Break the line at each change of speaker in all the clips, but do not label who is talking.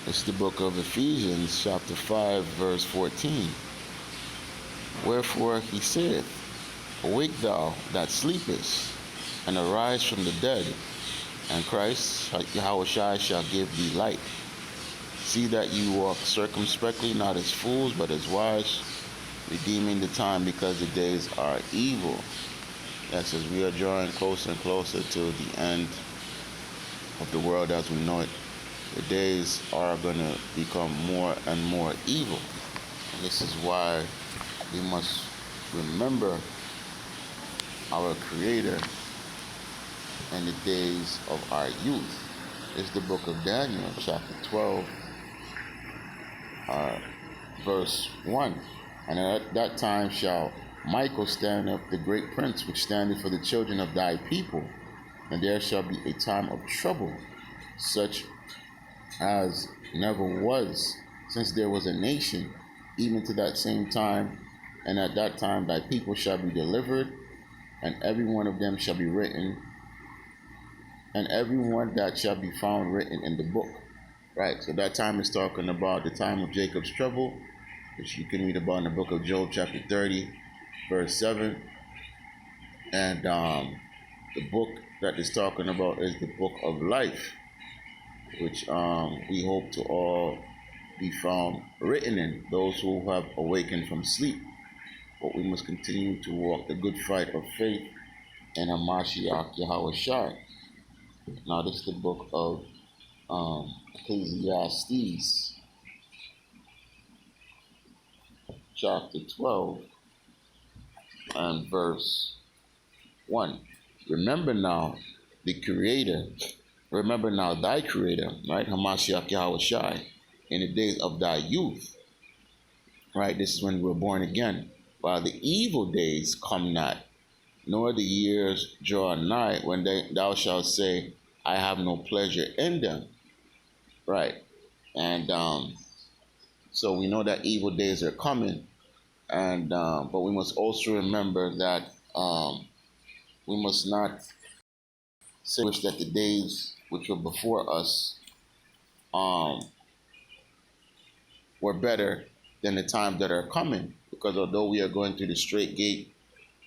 It's the book of Ephesians, chapter 5, verse 14. Wherefore he saith, Awake thou that sleepest, and arise from the dead, and Christ Yahushua shall give thee light. See that you walk circumspectly, not as fools, but as wise, redeeming the time, because the days are evil. Yes, as we are drawing closer and closer to the end of the world as we know it, the days are going to become more and more evil. And this is why we must remember our Creator in the days of our youth. It's the book of Daniel, chapter 12, verse 1. And at that time shall Michael stand up, the great prince, which standeth for the children of thy people. And there shall be a time of trouble, such as never was, since there was a nation, even to that same time. And at that time thy people shall be delivered, and every one of them shall be written, and every one that shall be found written in the book. Right, so that time is talking about the time of Jacob's trouble, which you can read about in the book of Job, chapter 30, verse 7. And the book that is talking about is the book of life, which we hope to all be found written in, those who have awakened from sleep. But we must continue to walk the good fight of faith in Hamashiach Yahushua. Now this is the book of Ecclesiastes, chapter 12, and verse 1. Remember now thy Creator, right? Hamashiach Yahushua, in the days of thy youth, right? This is when we were born again. While the evil days come not, nor the years draw nigh, when thou shalt say, I have no pleasure in them. Right. And so we know that evil days are coming, and but we must also remember that we must not say that the days which were before us were better than the times that are coming, because although we are going through the straight gate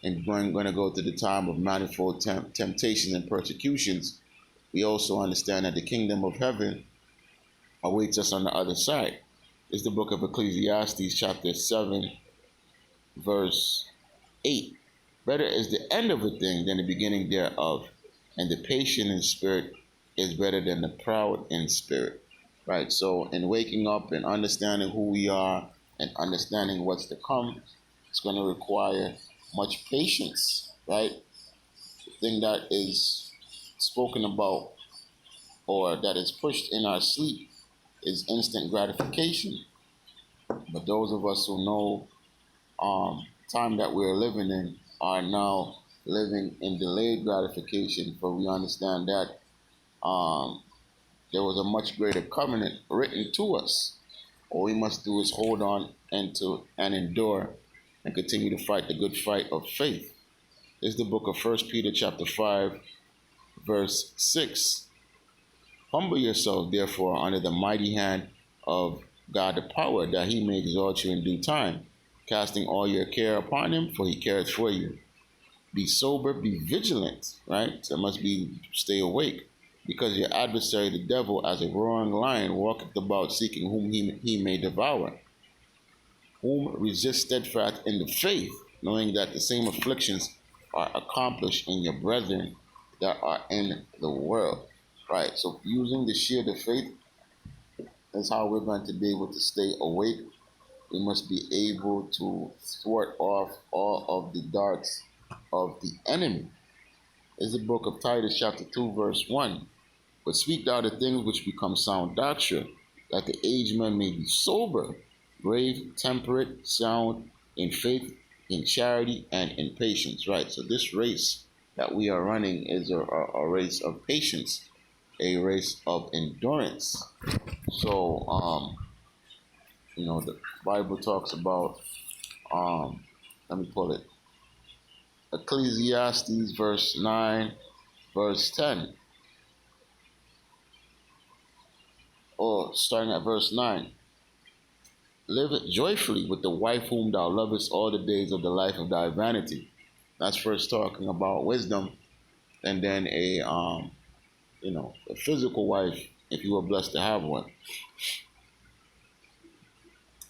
and going to go through the time of manifold temptations and persecutions, we also understand that the kingdom of heaven awaits us on the other side. It's the book of Ecclesiastes, chapter 7, verse 8. Better is the end of a thing than the beginning thereof, and the patient in spirit is better than the proud in spirit. Right, so in waking up and understanding who we are and understanding what's to come, it's going to require much patience, right? The thing that is spoken about or that is pushed in our sleep is instant gratification. But those of us who know time that we're living in are now living in delayed gratification, for we understand that there was a much greater covenant written to us. All we must do is hold on and endure and continue to fight the good fight of faith. This is the book of 1 Peter chapter 5, verse 6. Humble yourselves, therefore, under the mighty hand of God the power, that he may exalt you in due time, casting all your care upon him, for he careth for you. Be sober, be vigilant, right? So it must be stay awake, because your adversary, the devil, as a roaring lion, walketh about seeking whom he may devour. Whom resist steadfast in the faith, knowing that the same afflictions are accomplished in your brethren that are in the world. Right, so using the shield of faith is how we're going to be able to stay awake. We must be able to thwart off all of the darts of the enemy. Is the book of Titus chapter 2, verse 1. But speak thou the things which become sound doctrine, that the aged man may be sober, grave, temperate, sound in faith, in charity, and in patience. Right, so this race that we are running is a race of patience, a race of endurance. So, the Bible talks about, let me pull it, Ecclesiastes verse 9, verse 10. or starting at verse 9. Live joyfully with the wife whom thou lovest all the days of the life of thy vanity. That's first talking about wisdom, and then a physical wife, if you were blessed to have one,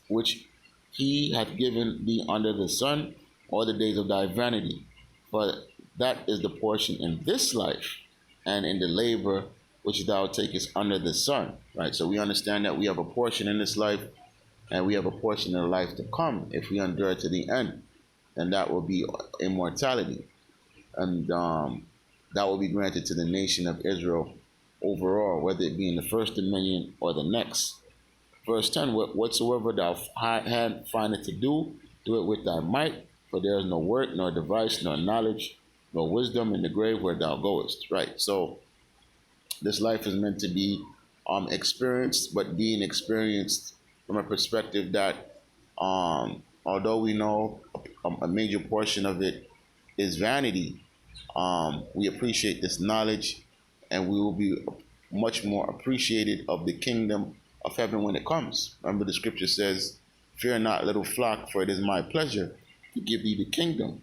which he hath given thee under the sun all the days of thy vanity. For that is the portion in this life, and in the labor which thou takest under the sun. Right. So we understand that we have a portion in this life, and we have a portion in the life to come if we endure to the end, and that will be immortality, and that will be granted to the nation of Israel overall, whether it be in the first dominion or the next. Verse 10, whatsoever thou hand findeth to do, do it with thy might, for there is no work, nor device, nor knowledge, nor wisdom in the grave where thou goest. Right. So this life is meant to be experienced, but being experienced from a perspective that although we know a major portion of it is vanity, we appreciate this knowledge, and we will be much more appreciated of the kingdom of heaven when it comes. Remember, the scripture says, "Fear not, little flock, for it is my pleasure to give thee the kingdom."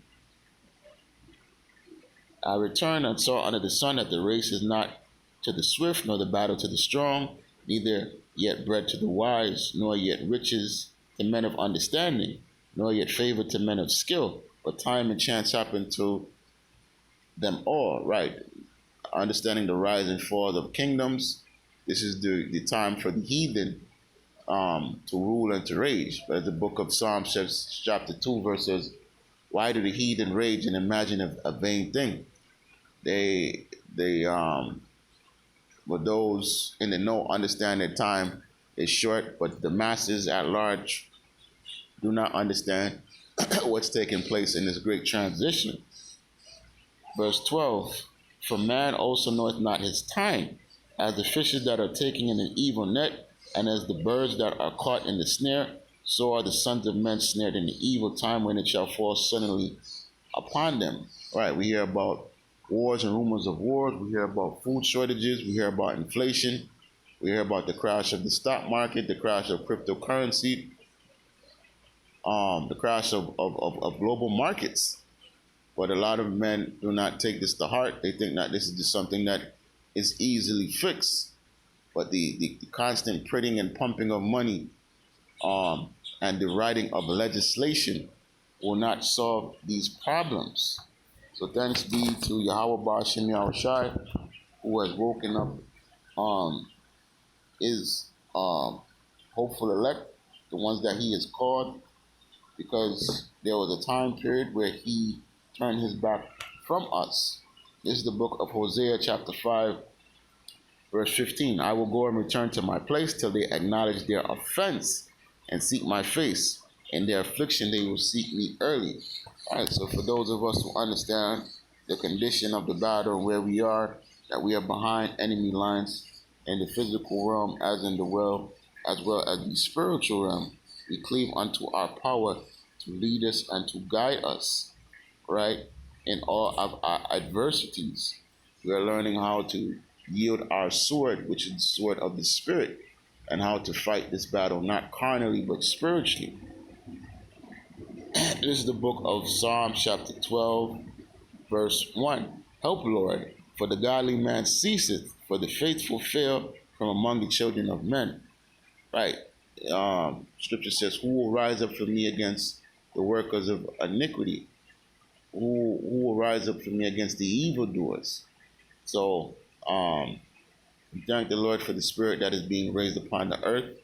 I returned and saw under the sun that the race is not to the swift, nor the battle to the strong, neither yet bread to the wise, nor yet riches to men of understanding, nor yet favor to men of skill, but time and chance happen to them all. Right. Understanding the rise and fall of kingdoms, this is the time for the heathen to rule and to rage. But as the book of Psalms says, chapter 2, verse says, why do the heathen rage and imagine a vain thing? But those in the know understand that time is short, but the masses at large do not understand what's taking place in this great transition. Verse 12, for man also knoweth not his time, as the fishes that are taken in an evil net, and as the birds that are caught in the snare, so are the sons of men snared in the evil time when it shall fall suddenly upon them. Right, we hear about wars and rumors of wars. We hear about food shortages. We hear about inflation. We hear about the crash of the stock market, the crash of cryptocurrency, the crash of global markets. But a lot of men do not take this to heart. They think that this is just something that is easily fixed. But the constant printing and pumping of money and the writing of legislation will not solve these problems. So thanks be to Yahweh Ba'ashem Yahushai, who has woken up his hopeful elect, the ones that he has called, because there was a time period where he turned his back from us. This is the book of Hosea chapter 5, verse 15. I will go and return to my place till they acknowledge their offense and seek my face. In their affliction they will seek me early. All right, so for those of us who understand the condition of the battle and where we are, that we are behind enemy lines in the physical realm as in the world, as well as the spiritual realm, we cleave unto our power to lead us and to guide us, right, in all of our adversities. We are learning how to yield our sword, which is the sword of the Spirit, and how to fight this battle, not carnally, but spiritually. This is the book of Psalms chapter 12, verse 1. Help, Lord, for the godly man ceaseth, for the faithful fail from among the children of men. Right. Scripture says, who will rise up for me against the workers of iniquity? Who will rise up for me against the evildoers? So we thank the Lord for the spirit that is being raised upon the earth,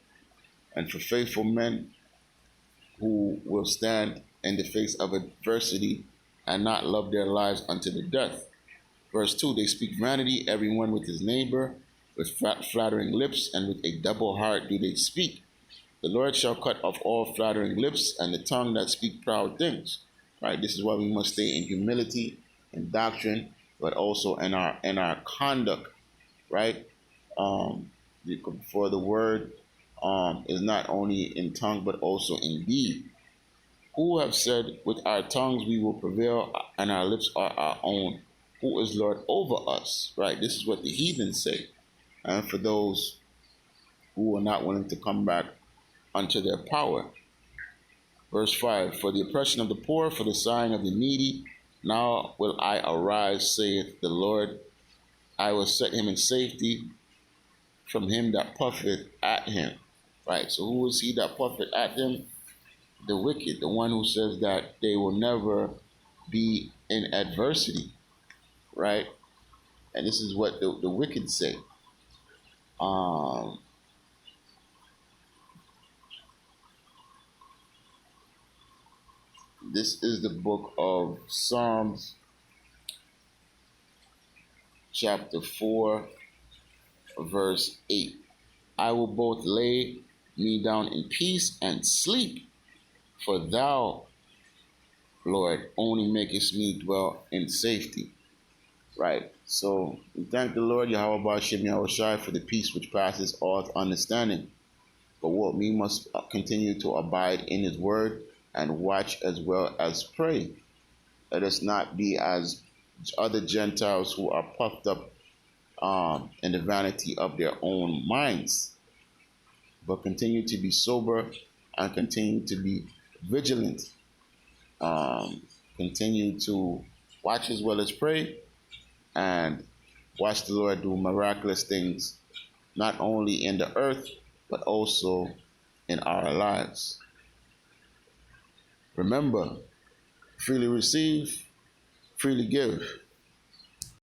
and for faithful men who will stand in the face of adversity and not love their lives unto the death. Verse 2, they speak vanity, everyone with his neighbor, with flattering lips, and with a double heart do they speak. The Lord shall cut off all flattering lips and the tongue that speak proud things. Right, this is why we must stay in humility and doctrine, but also in our conduct. Right, for the word is not only in tongue but also in deed. Who have said, with our tongues we will prevail, and our lips are our own? Who is Lord over us? Right, this is what the heathen say. And for those who are not willing to come back unto their power. Verse 5, for the oppression of the poor, for the sighing of the needy, now will I arise, saith the Lord. I will set him in safety from him that puffeth at him. Right, so who is he that puffeth at him? The wicked, the one who says that they will never be in adversity, right? And this is what the wicked say. This is the book of Psalms, chapter 4, verse 8. I will both lay me down in peace and sleep, for thou, Lord, only makest me dwell in safety. Right. So we thank the Lord, Yahweh Ba'ashem Yahushai, for the peace which passes all understanding. But what we must continue to abide in his word and watch as well as pray. Let us not be as other Gentiles who are puffed up in the vanity of their own minds, but continue to be sober and continue to be vigilant. Continue to watch as well as pray, and watch the Lord do miraculous things, not only in the earth, but also in our lives. Remember, freely receive, freely give.